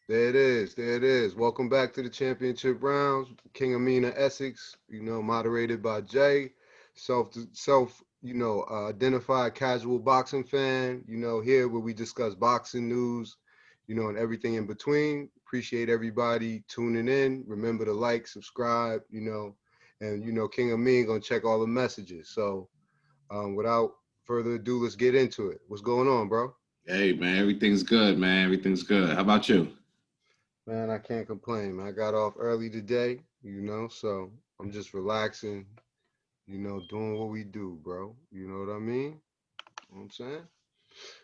There it is. There it is. Welcome back to the championship rounds. King Amin of Essex, moderated by Jay. Identified casual boxing fan, here where we discuss boxing news, and everything in between. Appreciate everybody tuning in. Remember to like, subscribe, and King Amin gonna check all the messages. So without further ado, let's get into it. What's going on, bro? Hey man, everything's good, man. Everything's good. How about you? Man, I can't complain, man. I got off early today, so I'm just relaxing, doing what we do, bro. You know what I mean? You know what I'm saying?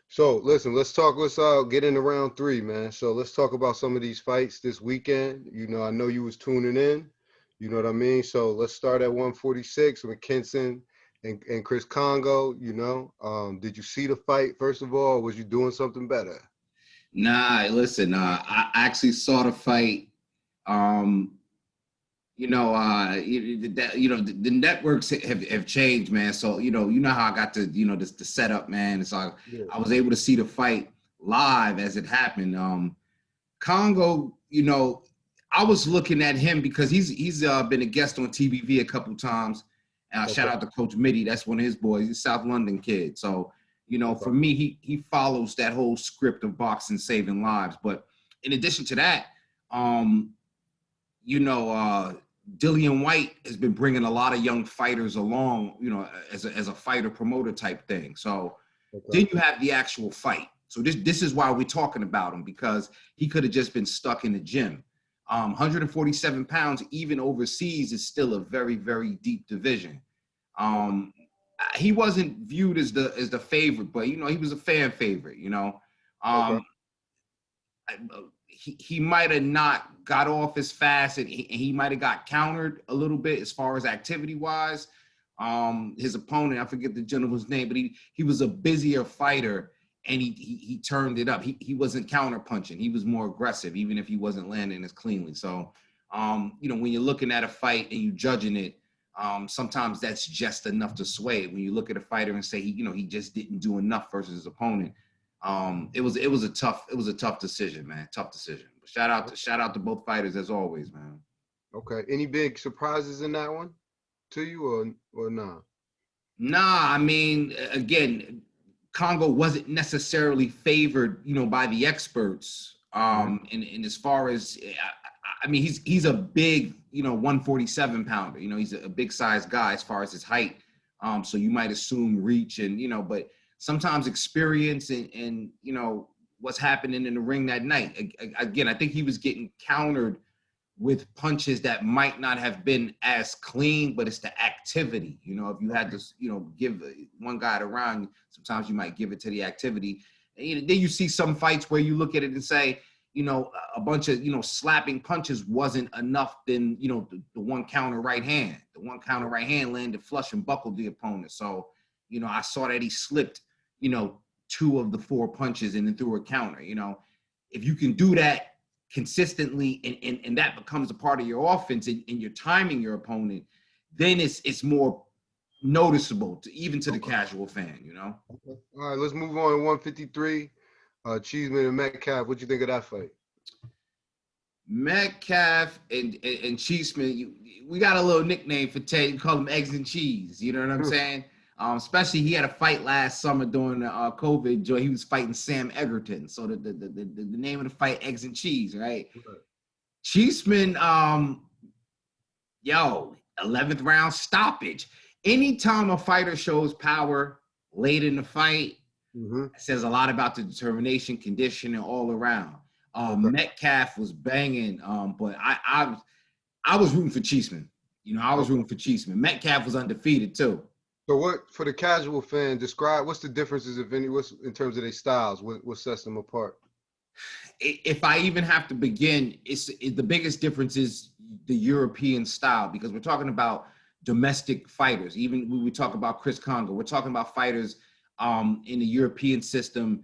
So listen, let's get into round three, man. So let's talk about some of these fights this weekend. I know you was tuning in, you know what I mean? So let's start at 146 with Kenson and Chris Congo, Did you see the fight first of all, or was you doing something better? Nah, listen, I actually saw the fight. Um, the networks have changed, man. So you know how I got to, the setup, man. So Yeah. I was able to see the fight live as it happened. Congo, I was looking at him because he's been a guest on TBV a couple times. Shout Okay. out to Coach Mitty. That's one of his boys. He's a South London kid. So, Okay. for me, he follows that whole script of boxing saving lives. But in addition to that, um, Dillian White has been bringing a lot of young fighters along, as a fighter promoter type thing. So Okay. then you have the actual fight. So this is why we're talking about him, because he could have just been stuck in the gym. 147 pounds, even overseas, is still a very, very deep division. Okay. Um, he wasn't viewed as the favorite, but he was a fan favorite. Okay. Um, he might have not got off as fast, and he might have got countered a little bit as far as activity wise. His opponent, I forget the gentleman's name, but he was a busier fighter, and he turned it up. He wasn't counter punching. He was more aggressive, even if he wasn't landing as cleanly. So, when you're looking at a fight and you judging it, sometimes that's just enough to sway it. When you look at a fighter and say he just didn't do enough versus his opponent, it was a tough decision, man. Tough decision. But shout out to both fighters as always, man. Okay. Any big surprises in that one to you or not? Nah, I mean, again, Congo wasn't necessarily favored, by the experts. Mhm. And as far as, I mean, he's a big, 147 pounder. He's a big size guy as far as his height. So you might assume reach and but sometimes experience and what's happening in the ring that night. Again, I think he was getting countered with punches that might not have been as clean, but it's the activity. If you had to, give one guy to round, sometimes you might give it to the activity. And then you see some fights where you look at it and say, a bunch of, slapping punches wasn't enough. Then, the one counter right hand, landed flush and buckled the opponent. So, I saw that he slipped, two of the four punches and then threw a counter. If you can do that consistently and that becomes a part of your offense and you're timing your opponent, then it's more noticeable even to the Okay. casual fan. Okay. All right, let's move on to 153. Cheeseman and Metcalf. What you think of that fight? Metcalf and Cheeseman, we got a little nickname for Ted. We call him Eggs and Cheese. You know what I'm saying? Especially he had a fight last summer during the COVID. He was fighting Sam Egerton. So the name of the fight, Eggs and Cheese, right? Cheeseman, 11th round stoppage. Anytime a fighter shows power late in the fight, Mm-hmm. it says a lot about the determination, conditioning, all around. Okay. Metcalf was banging, but I was rooting for Cheeseman. I was Okay. rooting for Cheeseman. Metcalf was undefeated too. So what for the casual fan? Describe what's the differences, if any, what's in terms of their styles. What sets them apart? If I even have to begin, the biggest difference is the European style, because we're talking about domestic fighters. Even when we talk about Chris Congo, we're talking about fighters in the European system.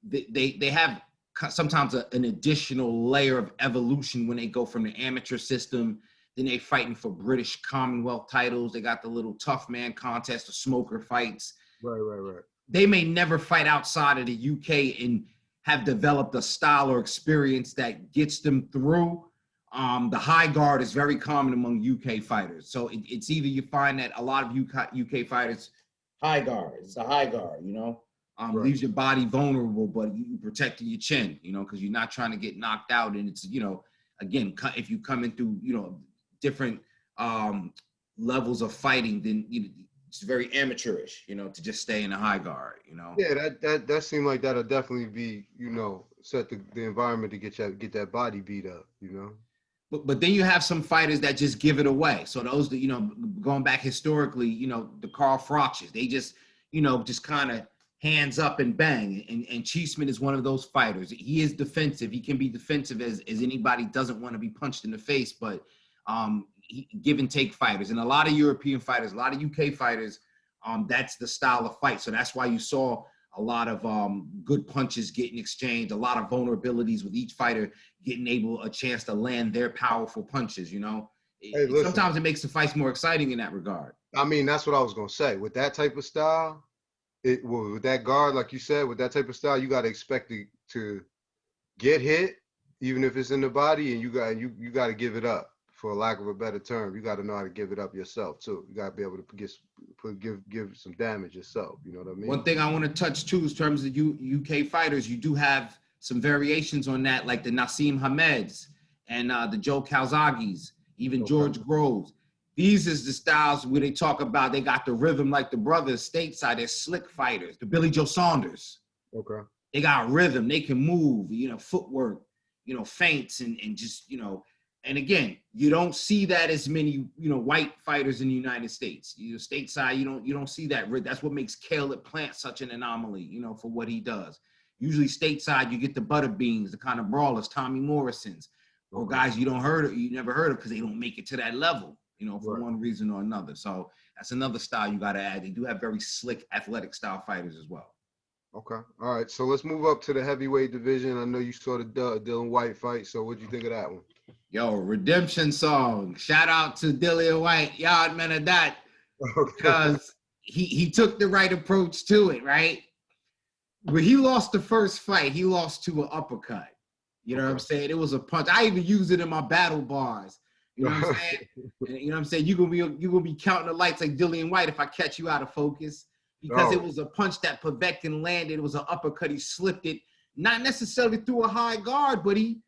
They have sometimes an additional layer of evolution when they go from the amateur system. Then they fighting for British Commonwealth titles. They got the little tough man contest, the smoker fights. Right. They may never fight outside of the UK and have developed a style or experience that gets them through. The high guard is very common among UK fighters. So it's either you find that a lot of UK fighters, high guard, it's the high guard, Right. leaves your body vulnerable, but you protecting your chin, because you're not trying to get knocked out. And it's, again, if you come in through, different levels of fighting, then it's very amateurish, to just stay in the high guard, Yeah, that seemed like that'll definitely be, set the environment to get that body beat up, But then you have some fighters that just give it away. So those that, going back historically, the Carl Frochs, they just, just kind of hands up and bang. And Cheeseman is one of those fighters. He is defensive. He can be defensive as anybody doesn't want to be punched in the face, but give and take fighters. And a lot of European fighters, a lot of UK fighters, that's the style of fight. So that's why you saw a lot of good punches getting exchanged, a lot of vulnerabilities with each fighter getting a chance to land their powerful punches, Hey, listen, sometimes it makes the fights more exciting in that regard. I mean, that's what I was going to say. With that type of style, with that guard, like you said, with that type of style, you got to expect to get hit, even if it's in the body, and you got to give it up, for lack of a better term. You got to know how to give it up yourself, too. You got to be able to give some damage yourself. You know what I mean? One thing I want to touch, too, in terms of UK fighters, you do have some variations on that, like the Nassim Hameds and the Joe Calzaghes, even George Groves. These is the styles where they talk about they got the rhythm like the brothers stateside. They're slick fighters. The Billy Joe Saunders. Okay. They got rhythm. They can move, footwork, feints and just, and again, you don't see that as many, white fighters in the United States. Stateside, you don't see that. That's what makes Caleb Plant such an anomaly, for what he does. Usually stateside, you get the butter beans, the kind of brawlers, Tommy Morrisons, or guys you never heard of because they don't make it to that level, for one reason or another. So that's another style you got to add. They do have very slick, athletic style fighters as well. Okay. All right. So let's move up to the heavyweight division. I know you saw the Dillian Whyte fight. So what'd you think of that one? Yo, redemption song. Shout out to Dillian Whyte, yard man of that, because he took the right approach to it, right? When he lost the first fight, he lost to an uppercut. You know what I'm saying? It was a punch. I even used it in my battle bars. You know what I'm saying? And, you know what I'm saying? You're gonna be counting the lights like Dillian Whyte if I catch you out of focus. Because it was a punch that Povetkin landed. It was an uppercut. He slipped it, not necessarily through a high guard, but he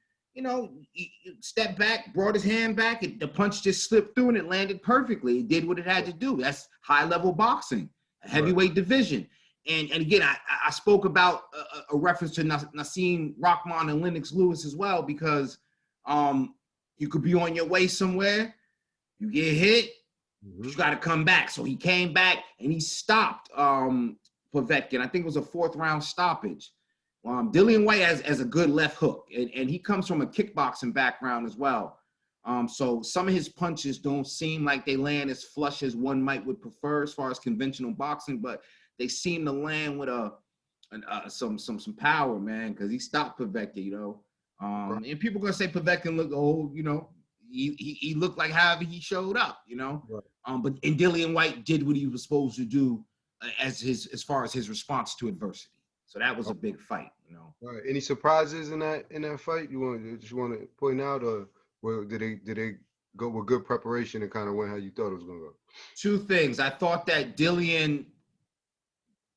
stepped back, brought his hand back. The punch just slipped through and it landed perfectly. It did what it had to do. That's high-level boxing, a heavyweight division. And again, I spoke about a reference to Nassim Rockman and Lennox Lewis as well, because you could be on your way somewhere, you get hit, you got to come back. So he came back and he stopped Povetkin. I think it was a fourth round stoppage. Dillian Whyte has a good left hook, and he comes from a kickboxing background as well. So some of his punches don't seem like they land as flush as one would prefer as far as conventional boxing, but they seem to land with some power, man, because he stopped Povetkin, and people are gonna say Povetkin looked old, he looked like however he showed up, but Dillian Whyte did what he was supposed to do as far as his response to adversity. So that was a big fight, All right. Any surprises in that fight you want to point out, or did they go with good preparation and kind of went how you thought it was gonna go? Two things. I thought that Dillian,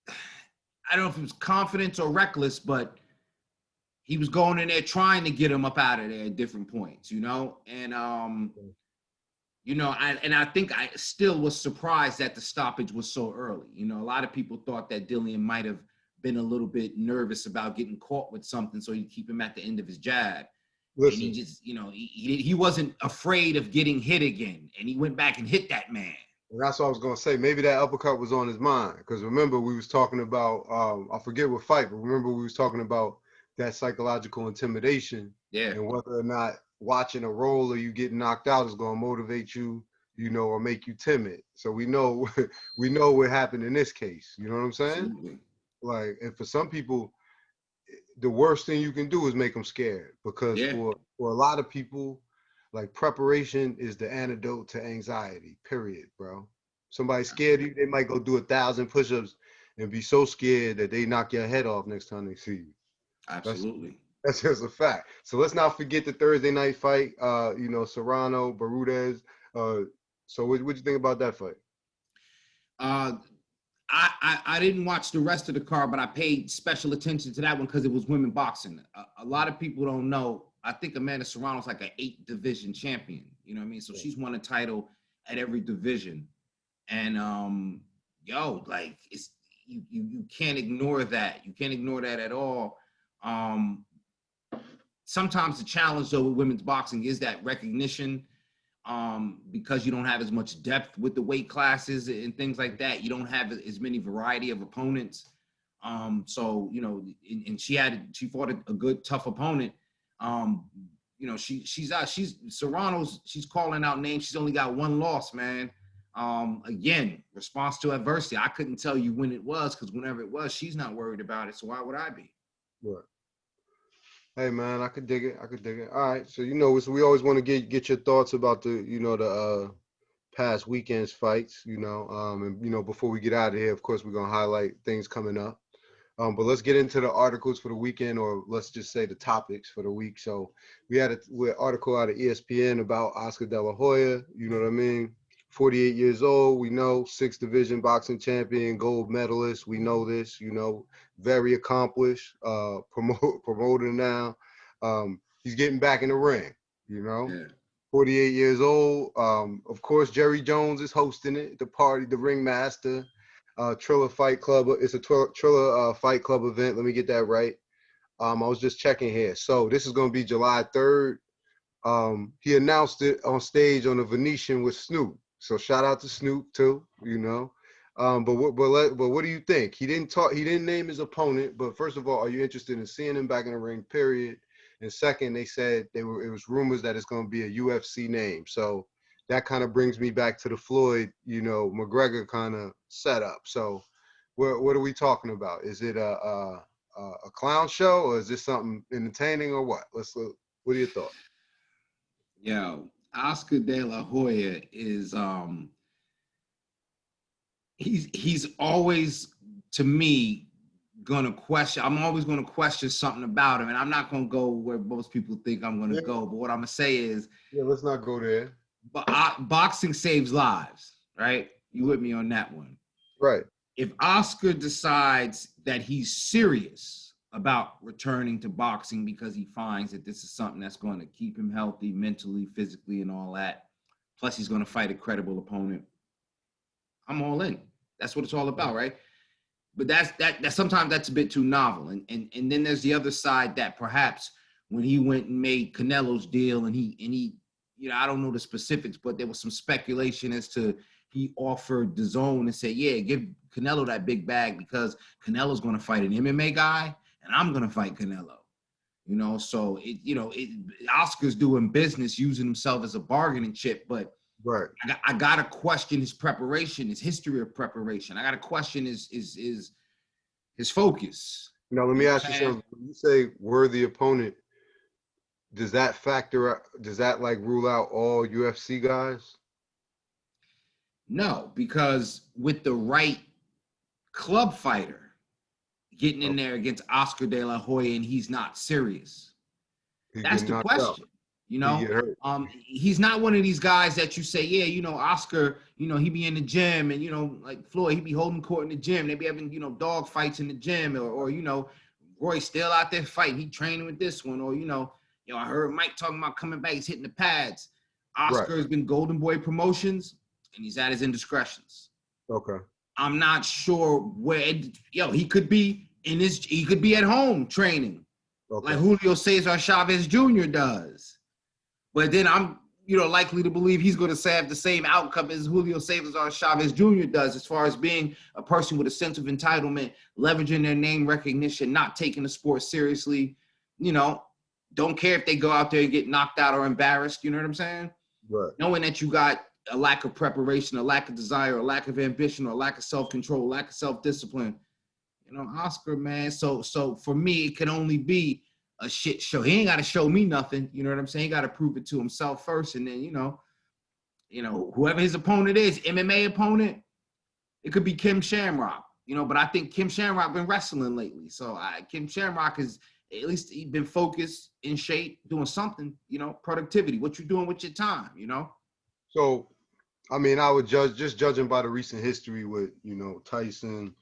I don't know if it was confidence or reckless, but he was going in there trying to get him up out of there at different points, and I think I still was surprised that the stoppage was so early. A lot of people thought that Dillian might have been a little bit nervous about getting caught with something, so he'd keep him at the end of his jab. Listen. And he just, he wasn't afraid of getting hit again, and he went back and hit that man. And that's what I was gonna say. Maybe that uppercut was on his mind, because remember we was talking about I forget what fight, but remember we was talking about that psychological intimidation, and whether or not watching a roll or you getting knocked out is gonna motivate you, or make you timid. So we know what happened in this case. You know what I'm saying? Absolutely. Like, and for some people, the worst thing you can do is make them scared, because for a lot of people, like, preparation is the antidote to anxiety, period, bro. Somebody scared you, they might go do 1,000 push-ups and be so scared that they knock your head off next time they see you. That's Absolutely. that's just a fact. So let's not forget the Thursday night fight. Serrano, Bermudez. So what you think about that fight? Uh, I didn't watch the rest of the card, but I paid special attention to that one because it was women boxing. A lot of people don't know. I think Amanda Serrano's like an 8 division champion. You know what I mean? So she's won a title at every division. And like you can't ignore that. You can't ignore that at all. Sometimes the challenge though with women's boxing is that recognition. Because you don't have as much depth with the weight classes and things like that. You don't have as many variety of opponents. So and she fought a good tough opponent. She's Serrano's. She's calling out names. She's only got one loss, man. Again, response to adversity. I couldn't tell you when it was because whenever it was, she's not worried about it. So why would I be? Right. Hey man, I could dig it. I could dig it. All right. So so we always want to get your thoughts about the past weekend's fights. And before we get out of here, of course, we're gonna highlight things coming up. But let's get into the articles for the weekend, or let's just say the topics for the week. So we had an article out of ESPN about Oscar DeLaHoya. You know what I mean? 48 years old. We know 6th division boxing champion, gold medalist. We know this. Very accomplished. Promoter now. He's getting back in the ring. Yeah. 48 years old. Of course, Jerry Jones is hosting it. The party, the ringmaster. Triller Fight Club. It's a Triller Fight Club event. Let me get that right. I was just checking here. So this is going to be July 3rd. He announced it on stage on the Venetian with Snoop. So shout out to Snoop too. But what do you think? He didn't name his opponent. But first of all, are you interested in seeing him back in the ring? Period. And second, they said it was rumors that it's going to be a UFC name. So that kind of brings me back to the Floyd, McGregor kind of setup. So what are we talking about? Is it a clown show, or is this something entertaining, or what? What are your thoughts? Yo, Oscar De La Hoya is he's always, to me, gonna question. I'm always gonna question something about him, and I'm not gonna go where most people think I'm gonna go. But what I'm gonna say is, let's not go there. But boxing saves lives, right? You with me on that one? Right. If Oscar decides that he's serious about returning to boxing because he finds that this is something that's going to keep him healthy mentally, physically, and all that, plus he's going to fight a credible opponent, I'm all in. That's what it's all about, right? But that sometimes that's a bit too novel. And then there's the other side that perhaps when he went and made Canelo's deal and he I don't know the specifics, but there was some speculation as to he offered DAZN and said, yeah, give Canelo that big bag because Canelo's going to fight an MMA guy and I'm going to fight Canelo. So Oscar's doing business using himself as a bargaining chip, but right. I got to question his preparation, his history of preparation. I got to question his focus. Now, let me ask you something. When you say worthy opponent, does that rule out all UFC guys? No, because with the right club fighter getting in there against Oscar De La Hoya and he's not serious, that's the question. He's not one of these guys that you say, yeah, Oscar, he be in the gym and, like Floyd, he be holding court in the gym. They be having, dog fights in the gym or Roy's still out there fighting. He training with this one or, I heard Mike talking about coming back. He's hitting the pads. Oscar has been Golden Boy Promotions and he's at his indiscretions. Okay. I'm not sure where, he could be he could be at home training. Okay. Like Julio Cesar Chavez Jr. does. But then I'm, likely to believe he's going to have the same outcome as Julio Cesar Chavez Jr. does as far as being a person with a sense of entitlement, leveraging their name recognition, not taking the sport seriously, don't care if they go out there and get knocked out or embarrassed, you know what I'm saying? Right. Knowing that you got a lack of preparation, a lack of desire, a lack of ambition, or a lack of self-control, lack of self-discipline. Oscar, man. So for me, it can only be a shit show. He ain't got to show me nothing. You know what I'm saying? He got to prove it to himself first. And then, whoever his opponent is, MMA opponent, it could be Kim Shamrock, but I think Kim Shamrock been wrestling lately. So Kim Shamrock is at least you've been focused, in shape, doing something, productivity, what you doing with your time, So, I mean, I would just judging by the recent history with, Tyson,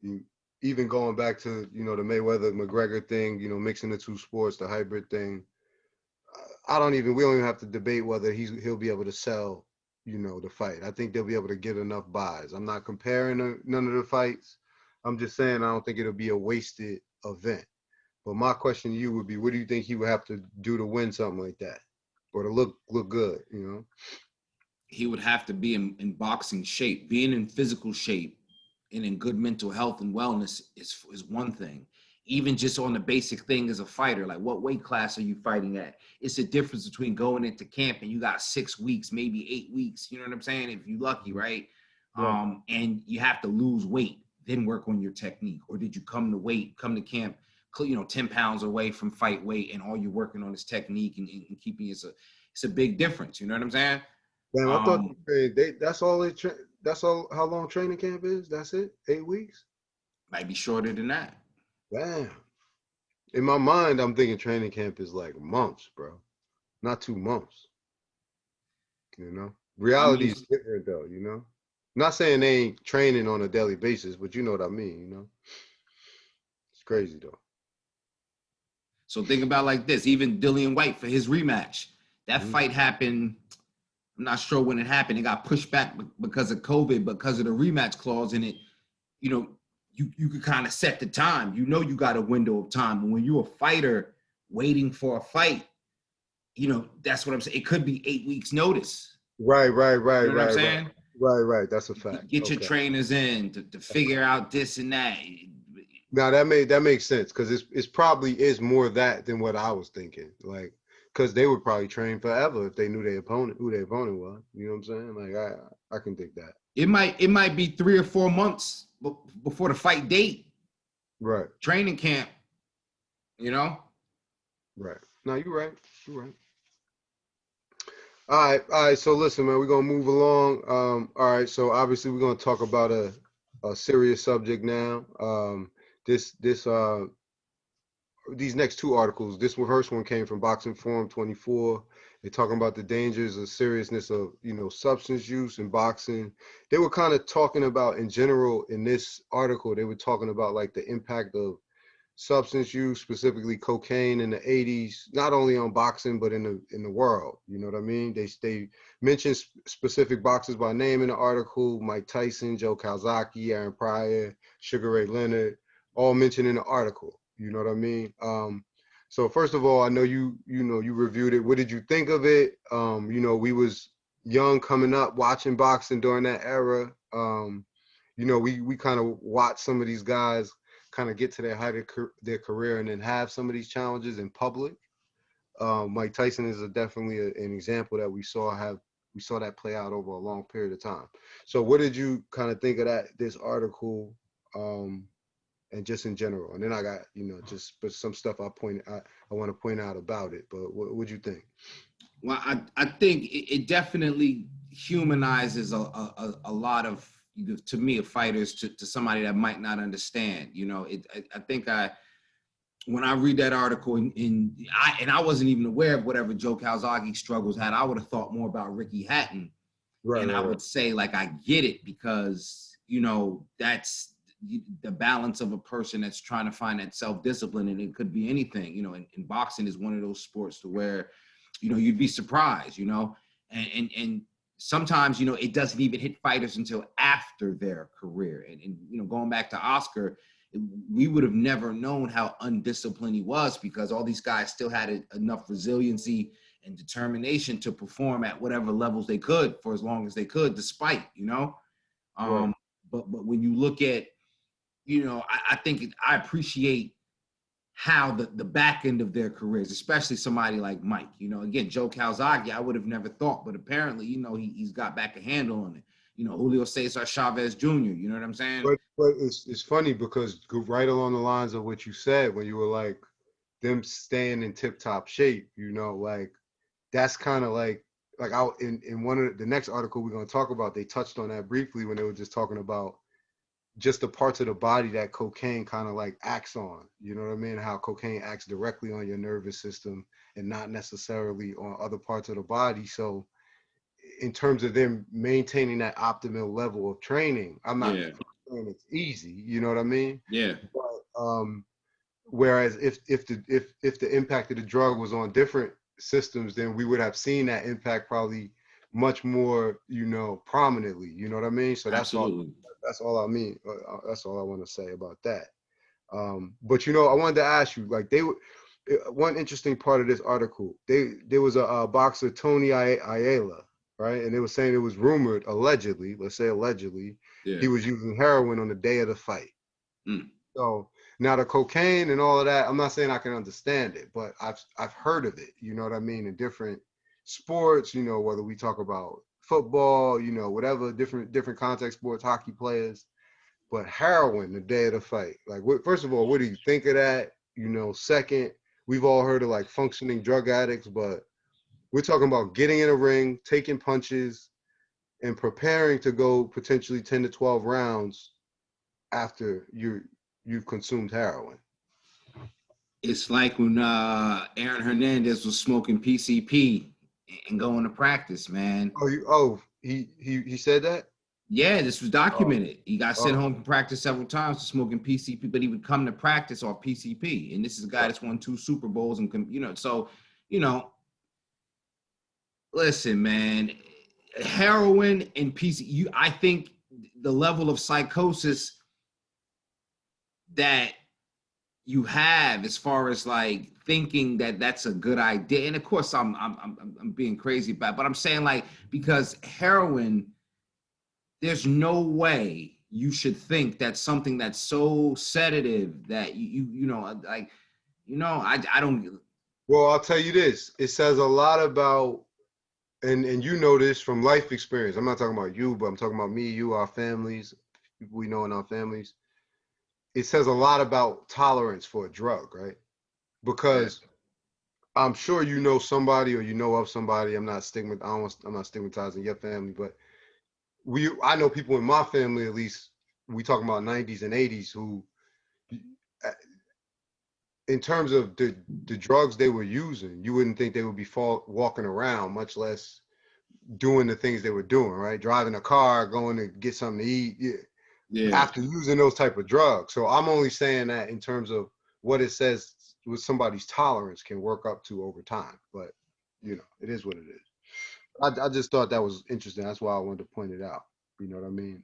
you, even going back to, the Mayweather McGregor thing, mixing the two sports, the hybrid thing. We don't even have to debate whether he'll be able to sell, the fight. I think they'll be able to get enough buys. I'm not comparing none of the fights. I'm just saying I don't think it'll be a wasted event. But my question to you would be, what do you think he would have to do to win something like that, or to look good? He would have to be in boxing shape. Being in physical shape and in good mental health and wellness is one thing. Even just on the basic thing as a fighter, like what weight class are you fighting at? It's a difference between going into camp and you got 6 weeks, maybe 8 weeks. You know what I'm saying? If you're lucky, right? Right. And you have to lose weight, then work on your technique. Or did you come to camp, 10 pounds away from fight weight, and all you're working on is technique and keeping it's a big difference. You know what I'm saying? Damn, I thought that's all that's all how long training camp is? That's it? 8 weeks? Might be shorter than that. Damn. In my mind, I'm thinking training camp is like months, bro. Not 2 months. I Reality mean, is different though, Not saying they ain't training on a daily basis, but you know what I mean, It's crazy though. so think about like this. Even Dillian White for his rematch, that Mm-hmm. fight happened. I'm not sure when it happened. It got pushed back because of COVID, because of the rematch clause in it. You know, you could kind of set the time. You got a window of time. And when you're a fighter waiting for a fight, that's what I'm saying. It could be 8 weeks notice. Right, right, right, You know what I'm right, right. saying? Right, right. That's a fact. Get your Okay. trainers in to figure out this and that. Now that makes sense because it's probably is more that than what I was thinking. Like, because they would probably train forever if they knew who their opponent was. You know what I'm saying? Like, I can dig that. It might be 3 or 4 months before the fight date. Right, Training camp, you know. right. No, you're right. You're right. All right. So listen, man, we're gonna move along. All right. So obviously we're gonna talk about a serious subject now. This these next two articles. This first one came from Boxing Forum 24. They're talking about the dangers of seriousness of substance use in boxing. They were kind of talking about in general in this article. They were talking about like the impact of substance use, specifically cocaine in the 80s, not only on boxing but in the world. You know what I mean? They mentioned specific boxers by name in the article: Mike Tyson, Joe Calzaghe, Aaron Pryor, Sugar Ray Leonard, all mentioned in the article. You know what I mean? So first of all, I know you reviewed it. What did you think of it? We was young coming up watching boxing during that era. We kind of watched some of these guys kind of get to their height of their career and then have some of these challenges in public. Mike Tyson is definitely an example that we saw that play out over a long period of time. So what did you kind of think of this article, and just in general? And then I got, just some stuff I want to point out about it. But what would you think? Well, I think it definitely humanizes a lot of, to me, of fighters to somebody that might not understand. I think when I read that article I wasn't even aware of whatever Joe Calzaghe struggles had. I would have thought more about Ricky Hatton. Right, And I right, right. would say, like, I get it because, that's the balance of a person that's trying to find that self-discipline, and it could be anything. And boxing is one of those sports to where, you'd be surprised, and sometimes, it doesn't even hit fighters until after their career. And going back to Oscar, we would have never known how undisciplined he was because all these guys still had enough resiliency and determination to perform at whatever levels they could for as long as they could, despite, Right. But when you look at, I think I appreciate how the back end of their careers, especially somebody like Mike, again, Joe Calzaghe, I would have never thought, but apparently, he's got back a handle on it. Julio Cesar Chavez Jr., you know what I'm saying? But it's funny because right along the lines of what you said when you were like them staying in tip top shape, like that's kind of like out in one of the next article we're going to talk about, they touched on that briefly when they were just talking about just the parts of the body that cocaine kind of like acts on. You know what I mean? How cocaine acts directly on your nervous system and not necessarily on other parts of the body. So in terms of them maintaining that optimal level of training, I'm not Yeah. saying it's easy, you know what I mean? Yeah. But whereas if the impact of the drug was on different systems, then we would have seen that impact probably much more, you know, prominently. You know what I mean? So that's all. Absolutely. That's all I mean. That's all I want to say about that. But you know, I wanted to ask you, like, one interesting part of this article, there was a boxer, Tony Ayala, right? And they were saying it was rumored, allegedly, let's say allegedly, Yeah. he was using heroin on the day of the fight. Mm. So now the cocaine and all of that, I'm not saying I can understand it, but I've heard of it. You know what I mean? In different sports, you know, whether we talk about football, you know, whatever, different contact sports, hockey players. But heroin the day of the fight, like, first of all, what do you think of that? You know, second, we've all heard of like functioning drug addicts, but we're talking about getting in a ring, taking punches, and preparing to go potentially 10 to 12 rounds after you've consumed heroin. It's like when Aaron Hernandez was smoking PCP and going to practice, man. He said that. Yeah, this was Oh, documented. He got sent oh, home from practice several times for smoking PCP, but he would come to practice off PCP. And this is a guy right. that's won 2 Super Bowls and so you know, listen, man, heroin and PC. I think the level of psychosis that you have as far as like thinking that that's a good idea, and of course I'm being crazy about it, but I'm saying like because heroin, there's no way you should think that something that's so sedative that you know like I don't. Well, I'll tell you this. It says a lot about, and you know this from life experience. I'm not talking about you, but I'm talking about me, you, our families, people we know in our families. It says a lot about tolerance for a drug, right? Yeah. Because I'm sure you know somebody or you know of somebody. I'm not stigmatizing your family, but I know people in my family, at least we talking about 90s and 80s, who, uh, in terms of the drugs they were using, you wouldn't think they would be walking around, much less doing the things they were doing, right? Driving a car, going to get something to eat, yeah, Yeah. after using those type of drugs. So I'm only saying that in terms of what it says what somebody's tolerance can work up to over time. But you know, it is what it is. I just thought that was interesting. That's why I wanted to point it out. You know what I mean?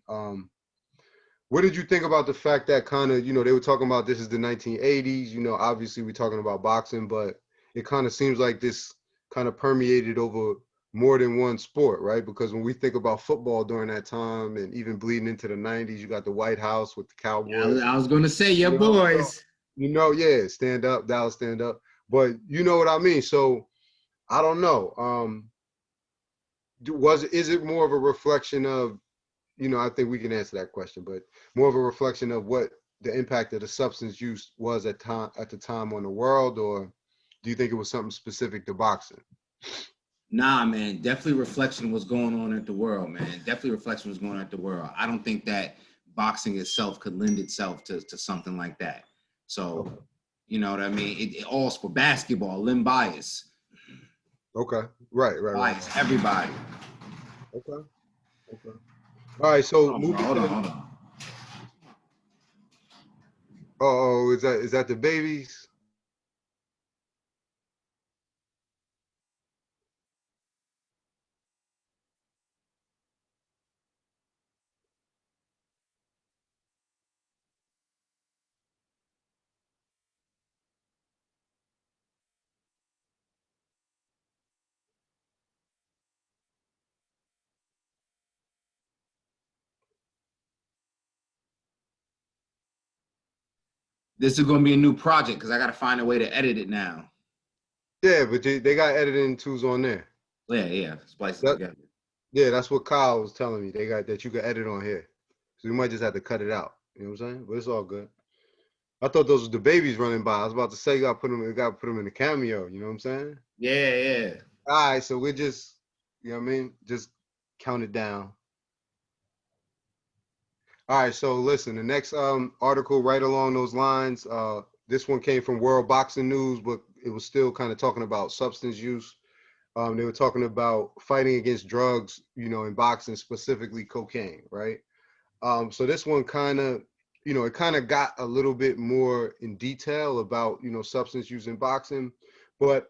What did you think about the fact that kind of, you know, they were talking about this is the 1980s, you know, obviously we're talking about boxing, but it kind of seems like this kind of permeated over more than one sport, right? Because when we think about football during that time and even bleeding into the 90s, you got the White House with the Cowboys. I was gonna say your You know, so, boys. you know, yeah, stand up, Dallas stand up. But you know what I mean? So I don't know. Is it more of a reflection of, you know, I think we can answer that question, but more of a reflection of what the impact of the substance use was at the time on the world, or do you think it was something specific to boxing? Nah, man, definitely reflection was going on at the world, man. Definitely reflection was going on at the world. I don't think that boxing itself could lend itself to something like that. So, Okay. you know what I mean? It all for basketball, limb bias, Okay. Right. bias, everybody. Okay. Okay. All right. So Hold on, bro. moving Hold to on, the. hold on. Oh, is that the babies? This is gonna be a new project because I gotta find a way to edit it now. Yeah, but they got editing tools on there. Yeah, yeah. Splice it That together. Yeah, that's what Kyle was telling me. They got that you can edit on here. So we might just have to cut it out. You know what I'm saying? But it's all good. I thought those were the babies running by. I was about to say you got to put them in the cameo. You know what I'm saying? Yeah, yeah. All right, so we're just, you know what I mean? Just count it down. All right, so listen, the next article right along those lines, this one came from World Boxing News, but it was still kind of talking about substance use. They were talking about fighting against drugs, in boxing, specifically cocaine, right? So this one kind of, it kind of got a little bit more in detail about, substance use in boxing. But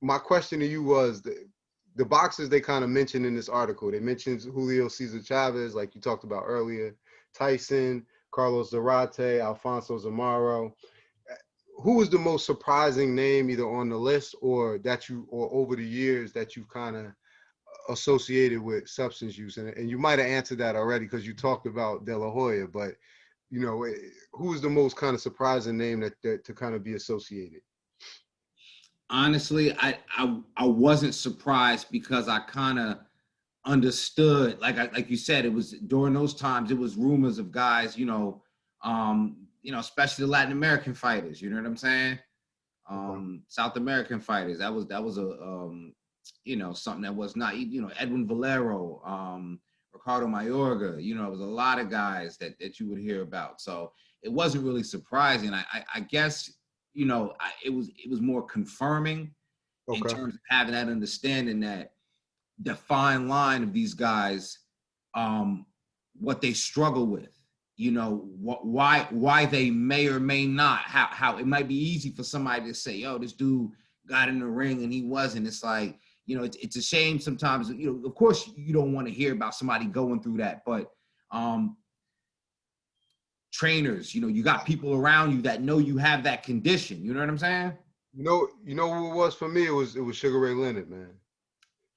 my question to you was the boxers they kind of mentioned in this article. They mentioned Julio Cesar Chavez, like you talked about earlier, Tyson, Carlos Zarate, Alfonso Zamaro. Who was the most surprising name either on the list or over the years that you've kind of associated with substance use? And you might have answered that already because you talked about DeLaHoya, but who was the most kind of surprising name that to kind of be associated? Honestly, I wasn't surprised because I kind of understood, like you said, it was during those times, it was rumors of guys, especially the Latin American fighters, you know what I'm saying? Okay. South American fighters. That was a something that was not, Edwin Valero, Ricardo Mayorga, it was a lot of guys that you would hear about. So it wasn't really surprising. I guess, it was more confirming in Okay. terms of having that understanding that the fine line of these guys, what they struggle with, why they may or may not, how it might be easy for somebody to say, yo, this dude got in the ring and he wasn't. It's like, it's a shame sometimes, of course you don't want to hear about somebody going through that, but trainers, you got people around you that know you have that condition. You know what I'm saying? You know who it was for me? It was Sugar Ray Leonard, man.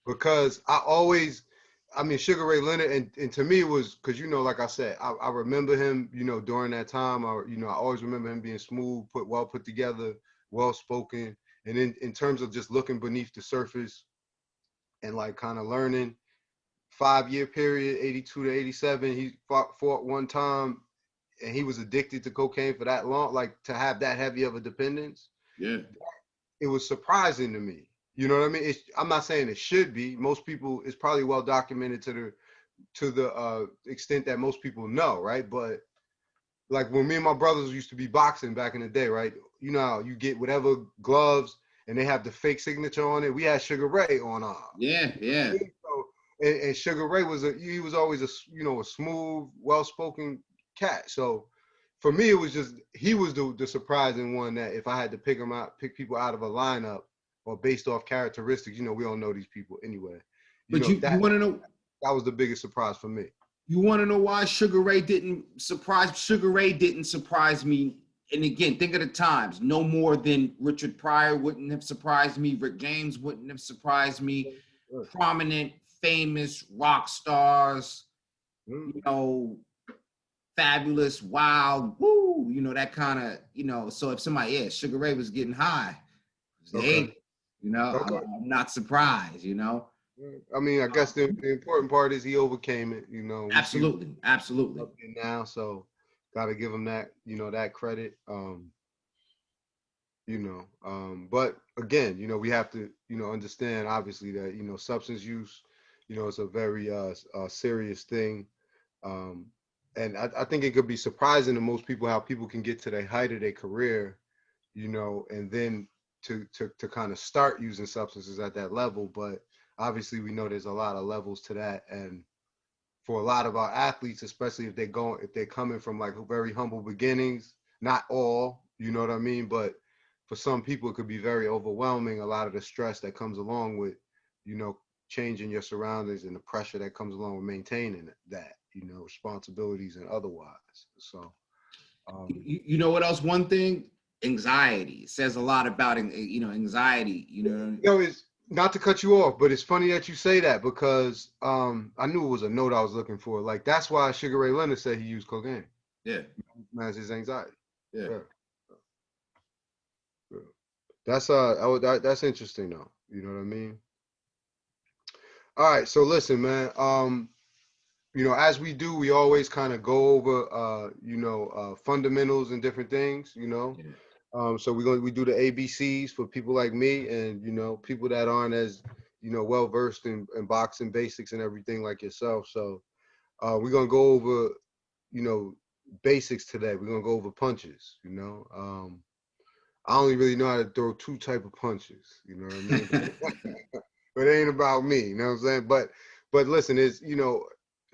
Because I mean, Sugar Ray Leonard, and to me it was because like I said, I remember him, during that time. I always remember him being smooth, well put together, well spoken, and in terms of just looking beneath the surface and like kind of learning. 5 year period, 82 to 87, he fought one time, and he was addicted to cocaine for that long, like to have that heavy of a dependence. Yeah. It was surprising to me. You know what I mean? I'm not saying it should be. Most people, it's probably well documented to the extent that most people know, right? But like when me and my brothers used to be boxing back in the day, right? You know how you get whatever gloves and they have the fake signature on it. We had Sugar Ray on ours. Yeah. Yeah. So, and Sugar Ray he was always a smooth, well spoken cat. So for me, it was just he was the surprising one that if I had to pick people out of a lineup or based off characteristics, we all know these people anyway. But you That want to know, that was the biggest surprise for me. why Sugar Ray didn't surprise? Sugar Ray didn't surprise me. And again, think of the times. No more than Richard Pryor wouldn't have surprised me. Rick James wouldn't have surprised me. Prominent, famous rock stars, Mm. fabulous, wild, woo, that kind of, so if somebody, Sugar Ray was getting high, Okay. Okay. I'm not surprised, I mean, I guess the important part is he overcame it. We see Absolutely. Absolutely. up there now, so got to give him that credit. But again, we have to, understand obviously that, substance use, it's a very serious thing. Um, and I think it could be surprising to most people how people can get to the height of their career, and then to kind of start using substances at that level. But obviously we know there's a lot of levels to that. And for a lot of our athletes, especially if they're coming from like very humble beginnings, not all, you know what I mean? But for some people, it could be very overwhelming. A lot of the stress that comes along with, changing your surroundings and the pressure that comes along with maintaining that, responsibilities and otherwise. So, You know what else? One thing, anxiety. It says a lot about, anxiety, it's not to cut you off, but it's funny that you say that because I knew it was a note I was looking for. Like that's why Sugar Ray Leonard said he used cocaine. Yeah. Manage his anxiety. Yeah. Yeah. Yeah. That's that's interesting though. You know what I mean? All right, so listen, man. As we do, we always kind of go over fundamentals and different things, Yeah. So we do the ABCs for people like me and people that aren't as well versed in boxing basics and everything like yourself. So we're gonna go over you know, basics today. We're gonna go over punches. You know, I only really know how to throw two type of punches. You know what I mean? But it ain't about me. You know what I'm saying? But listen, it's, you know,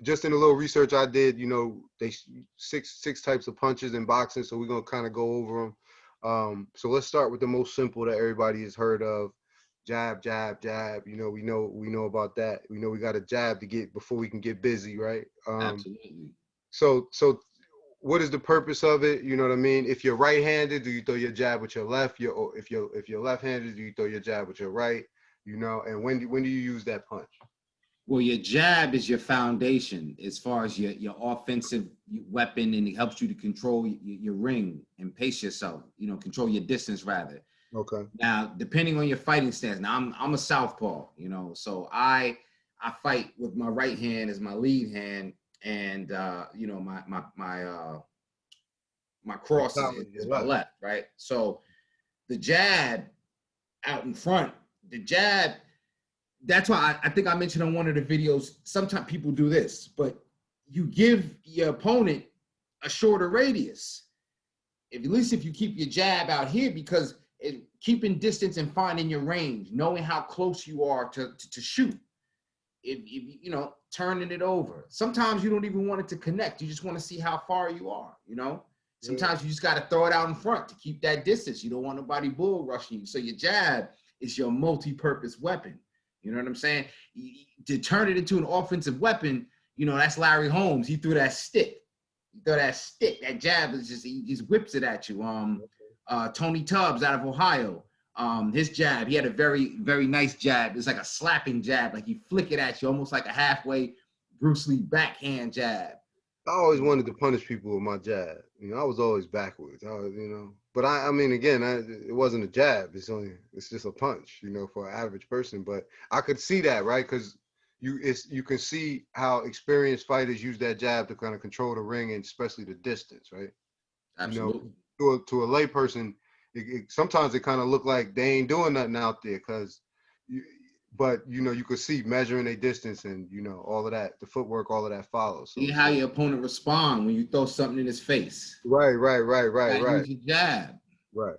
just in a little research I did, you know, they six types of punches in boxing. So we're gonna kind of go over them. So let's start with the most simple that everybody has heard of. Jab, jab, jab. You know, we know about that. We know we got a jab to get before we can get busy, right? Absolutely. So what is the purpose of it? You know what I mean? If you're right-handed, do you throw your jab with your left? If you're left-handed, do you throw your jab with your right? You know, and when do you use that punch? Well, your jab is your foundation as far as your offensive weapon, and it helps you to control your ring and pace yourself. You know, control your distance rather. Okay. Now, depending on your fighting stance. Now, I'm a southpaw. You know, so I fight with my right hand as my lead hand, and you know, my Your cross power is your my left. left, right? So the jab out in front, the jab. That's why I think I mentioned on one of the videos, sometimes people do this, but you give your opponent a shorter radius. At least if you keep your jab out here, because keeping distance and finding your range, knowing how close you are to shoot. If you know, turning it over. Sometimes you don't even want it to connect. You just want to see how far you are, you know? Sometimes you just got to throw it out in front to keep that distance. You don't want nobody bull rushing you. So your jab is your multi-purpose weapon. You know what I'm saying? To turn it into an offensive weapon, you know, that's Larry Holmes. He threw that stick. He threw that stick. That jab is just, he just whips it at you. Tony Tubbs out of Ohio, his jab, he had a very, very nice jab. It's like a slapping jab. Like you flick it at you, almost like a halfway Bruce Lee backhand jab. I always wanted to punish people with my jab. You know, I was always backwards. You know, but I mean, again, it wasn't a jab. It's just a punch. You know, for an average person. But I could see that, right? Because you can see how experienced fighters use that jab to kind of control the ring and especially the distance, right? You know, Absolutely. to a layperson, sometimes it kind of look like they ain't doing nothing out there because but you know, you could see measuring a distance and you know all of that, the footwork, all of that follows. See So how your opponent respond when you throw something in his face. right, Use your jab. right.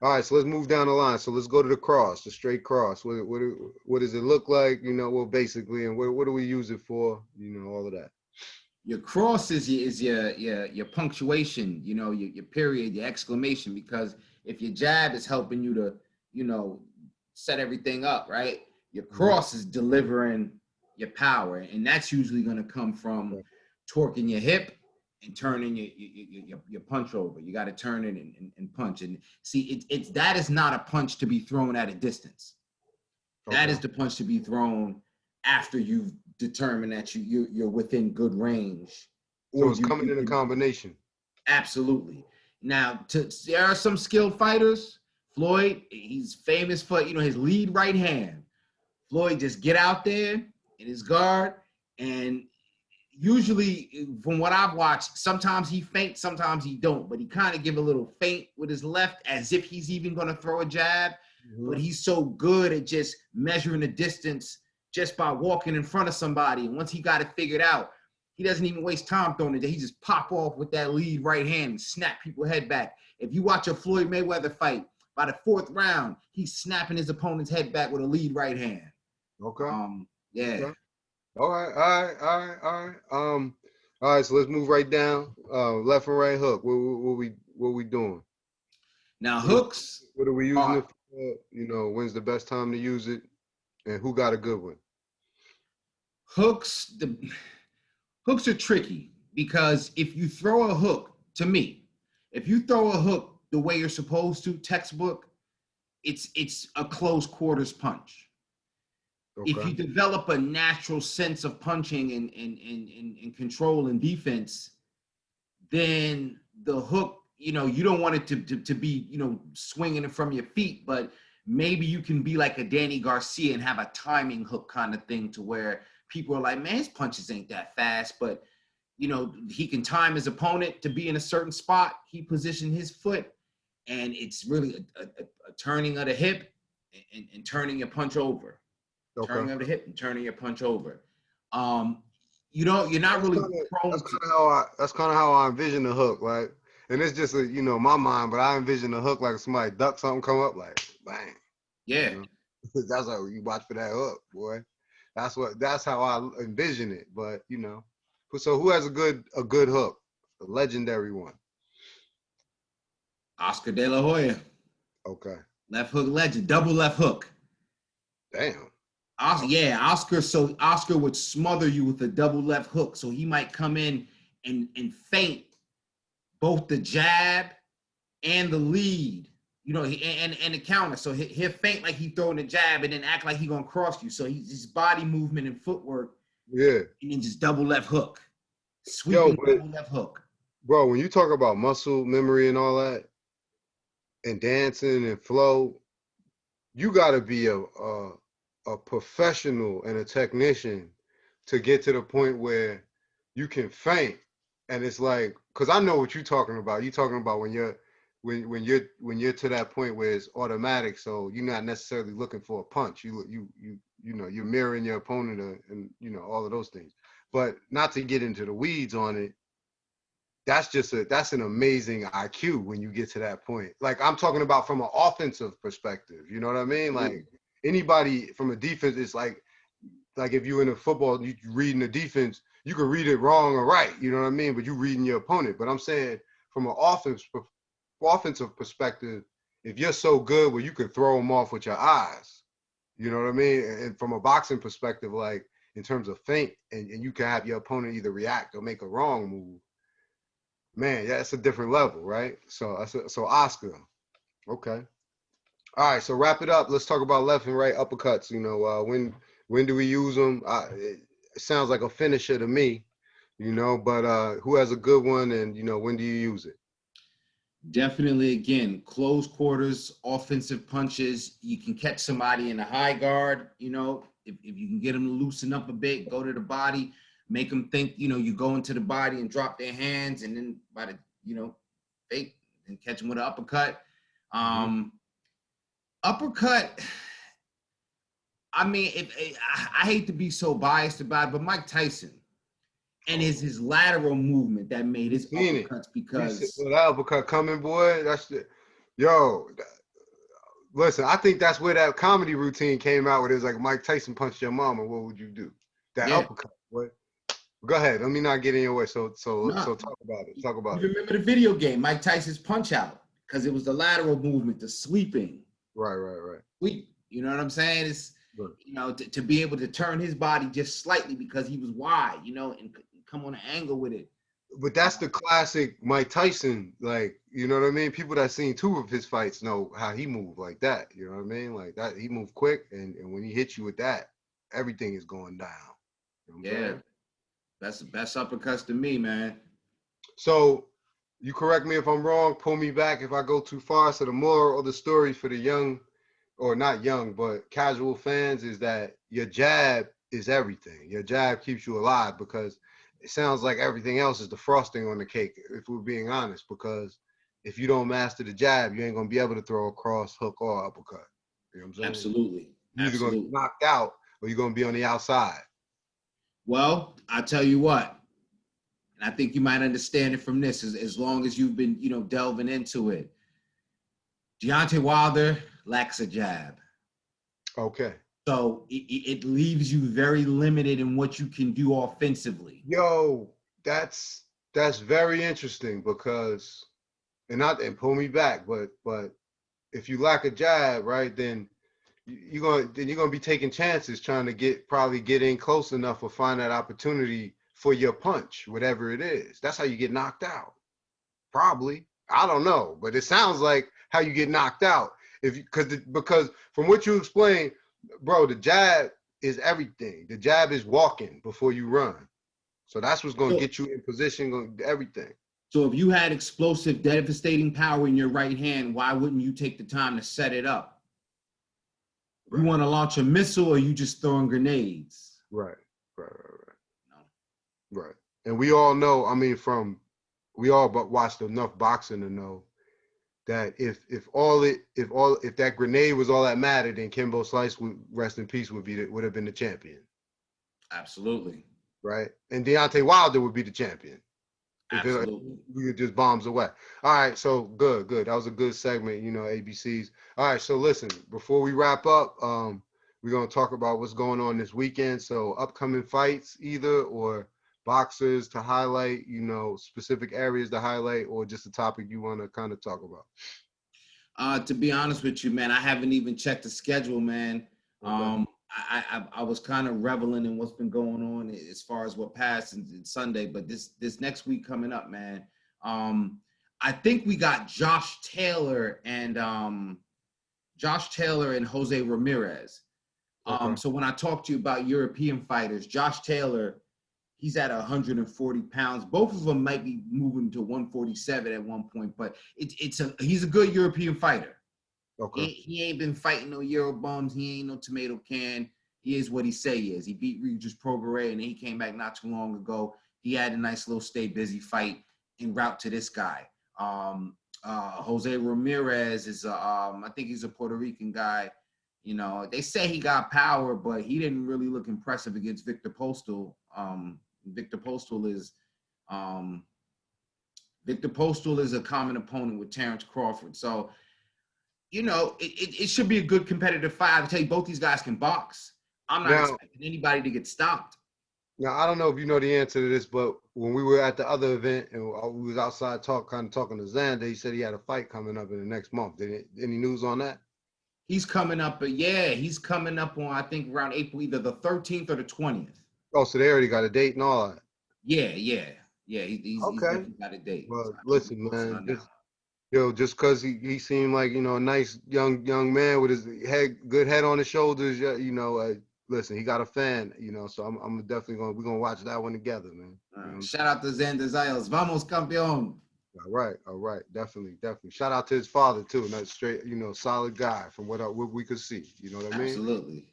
All right, so let's move down the line. So let's go to the cross, the straight cross. What does it look like? You know, well, basically, and what do we use it for? You know, all of that. Your cross is your punctuation, you know, your period, your exclamation, because if your jab is helping you to, you know, set everything up, right? Your cross is delivering your power, and that's usually going to come from torquing your hip and turning your punch over. You got to turn it and punch. And see, it's that is not a punch to be thrown at a distance. That is the punch to be thrown after you've determined that you're within good range. So it's coming in a combination. Absolutely. Now, there are some skilled fighters. Floyd, he's famous for, you know, his lead right hand. Floyd just get out there in his guard, and usually, from what I've watched, sometimes he feints, sometimes he don't, but he kind of give a little feint with his left as if he's even going to throw a jab. But he's so good at just measuring the distance just by walking in front of somebody. And once he got it figured out, he doesn't even waste time throwing it. He just pop off with that lead right hand and snap people's head back. If you watch a Floyd Mayweather fight, by the fourth round, he's snapping his opponent's head back with a lead right hand. Okay. Yeah. Okay. All right. All right. So let's move right down. Left and right hook. What we doing? Now hooks. What are we using it for? You know, when's the best time to use it, and who got a good one? Hooks. Hooks are tricky because if you throw a hook, to me, if you throw a hook the way you're supposed to, textbook, it's a close quarters punch. Okay. If you develop a natural sense of punching and control and defense, then the hook, you know, you don't want it to be, you know, swinging it from your feet, but maybe you can be like a Danny Garcia and have a timing hook kind of thing to where people are like, man, his punches ain't that fast, but, you know, he can time his opponent to be in a certain spot. He positioned his foot, and it's really a turning of the hip and turning your punch over. Okay. Turning of the hip and turning your punch over. you're not really That's prone to. kind of how I envision the hook, like, and it's just my mind, but I envision the hook like somebody duck something come up like bang, Yeah. you know. That's how you watch for that hook, boy. That's how I envision it. But so who has a good hook, a legendary one? Oscar DeLaHoya, Okay, left hook legend, double left hook. damn. Yeah, Oscar. So Oscar would smother you with a double left hook. So he might come in and feint both the jab and the lead, and the counter. So he'll feint like he throwing the jab and then act like he gonna cross you. So he's his body movement and footwork, Yeah, and then just double left hook, yo, sweeping but double left hook. bro, when you talk about muscle memory and all that, and dancing and flow, you got to be a professional and a technician to get to the point where you can feint, and it's like, because I know what you're talking about. You're talking about when you're to that point where it's automatic, so you're not necessarily looking for a punch. You're mirroring your opponent, and all of those things. But not to get into the weeds on it, that's an amazing IQ when you get to that point. Like, I'm talking about from an offensive perspective. You know what I mean? Like, anybody from a defense, it's like if you're in a football, you reading the defense, you can read it wrong or right. You know what I mean? But you reading your opponent. But I'm saying from an offensive perspective, if you're so good where you can throw them off with your eyes, you know what I mean? And from a boxing perspective, like in terms of feint, and you can have your opponent either react or make a wrong move. Man, yeah, it's a different level, right? So Oscar, okay. All right, so wrap it up. Let's talk about left and right uppercuts. When do we use them? It sounds like a finisher to me, but who has a good one, and when do you use it? Definitely, again, close quarters, offensive punches. You can catch somebody in a high guard, if you can get them to loosen up a bit, go to the body, make them think, you go into the body and drop their hands, and then by the, fake and catch them with an uppercut. Uppercut, I mean, I hate to be so biased about it, but Mike Tyson and his lateral movement that made his uppercuts because that uppercut coming, boy. Listen, I think that's where that comedy routine came out with. It was like Mike Tyson punched your mama. What would you do? That uppercut, boy. Go ahead. Let me not get in your way. So talk about it. Talk about you it. remember the video game, Mike Tyson's Punch Out, because it was the lateral movement, the sweeping. Right. Sweep. You know what I'm saying? It's to be able to turn his body just slightly because he was wide, and come on an angle with it. But that's the classic Mike Tyson, like, you know what I mean? People that seen 2 of his fights know how he moved like that. You know what I mean? Like that, he moved quick, and when he hits you with that, everything is going down. You know what I'm saying? That's the best uppercuts to me, man. So you correct me if I'm wrong, pull me back if I go too far. So the moral of the story for the young, or not young, but casual fans, is that your jab is everything. Your jab keeps you alive, because it sounds like everything else is the frosting on the cake, if we're being honest, because if you don't master the jab, you ain't going to be able to throw a cross, hook, or uppercut. You know what I'm saying? Absolutely. You're either going to get knocked out or you're going to be on the outside. Well, I tell you what, and I think you might understand it from this, as long as you've been, delving into it. Deontay Wilder lacks a jab. Okay. So it leaves you very limited in what you can do offensively. Yo, that's very interesting, because, and pull me back, but if you lack a jab, right, then you're gonna be taking chances trying to probably get in close enough or find that opportunity for your punch, whatever it is. That's how you get knocked out. Probably. I don't know, but it sounds like how you get knocked out. Because from what you explained, bro, the jab is everything. The jab is walking before you run. So that's what's going to get you in position, everything. So if you had explosive, devastating power in your right hand, why wouldn't you take the time to set it up? Right. You want to launch a missile, or you just throwing grenades? Right. No. Right. And we all know, I mean, we all but watched enough boxing to know that if that grenade was all that mattered, then Kimbo Slice, would rest in peace, would have been the champion. Absolutely. right? And Deontay Wilder would be the champion. If it, Absolutely. we could just bombs away. All right, so good, good. That was a good segment, you know, ABCs. All right, so listen, before we wrap up, we're gonna talk about what's going on this weekend. So upcoming fights, either or boxers to highlight, you know, specific areas to highlight, or just a topic you want to kind of talk about. To be honest with you, man, I haven't even checked the schedule, man. Okay. I was kind of reveling in what's been going on as far as what passed and Sunday, but this next week coming up, man. I think we got Josh Taylor and Jose Ramirez. Okay. So when I talk to you about European fighters, Josh Taylor, he's at 140 pounds. Both of them might be moving to 147 at one point, but he's a good European fighter. Okay. He ain't been fighting no Euro bums. He ain't no tomato can. He is what he say he is. He beat Regis Prograis, and he came back not too long ago. He had a nice little stay busy fight en route to this guy. Jose Ramirez is, I think he's a Puerto Rican guy. You know, they say he got power, but he didn't really look impressive against Victor Postal. Victor Postal is a common opponent with Terrence Crawford. So, you know, it should be a good competitive fight. I tell you, both these guys can box. I'm not Now, expecting anybody to get stopped. now I don't know if you know the answer to this, but when we were at the other event and we was outside talking to Xander, he said he had a fight coming up in the next month. Any news on that? He's coming up, but yeah, he's coming up on, I think, around April, either the 13th or the 20th. Oh, so they already got a date and all that. Yeah. He's Okay. definitely got a date. So Well, I keep you listen, posted man, on that. just cause he seemed like, you know, a nice young man with his good head on his shoulders, you know, listen, he got a fan, you know, so I'm definitely we're gonna watch that one together, man. You know. Shout out to Xander Zayas. Vamos, campeón. All right, definitely. Shout out to his father too, not straight, you know, solid guy from what we could see. You know what I mean? Absolutely.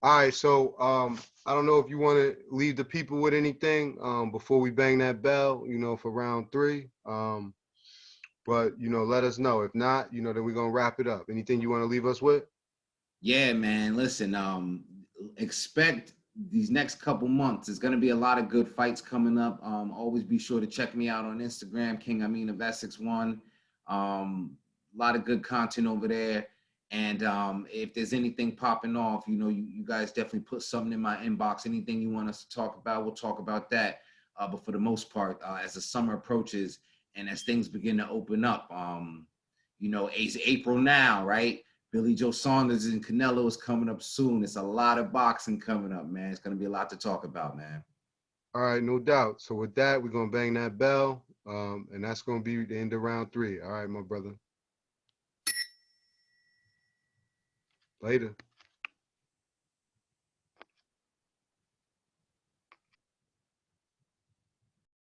All right, so I don't know if you want to leave the people with anything before we bang that bell, you know, for round 3. But you know, let us know. If not, you know, then we're gonna wrap it up. Anything you want to leave us with? Yeah, man. Listen, expect these next couple months. There's gonna be a lot of good fights coming up. Always be sure to check me out on Instagram, King Amin of Essex One. A lot of good content over there. And if there's anything popping off, you know, you guys definitely put something in my inbox. Anything you want us to talk about, we'll talk about that. But for the most part, as the summer approaches and as things begin to open up, you know, it's April now, right? Billy Joe Saunders and Canelo is coming up soon. It's a lot of boxing coming up, man. It's going to be a lot to talk about, man. All right, no doubt. So with that, we're gonna bang that bell, and that's gonna be the end of round 3. All right, my brother. Later.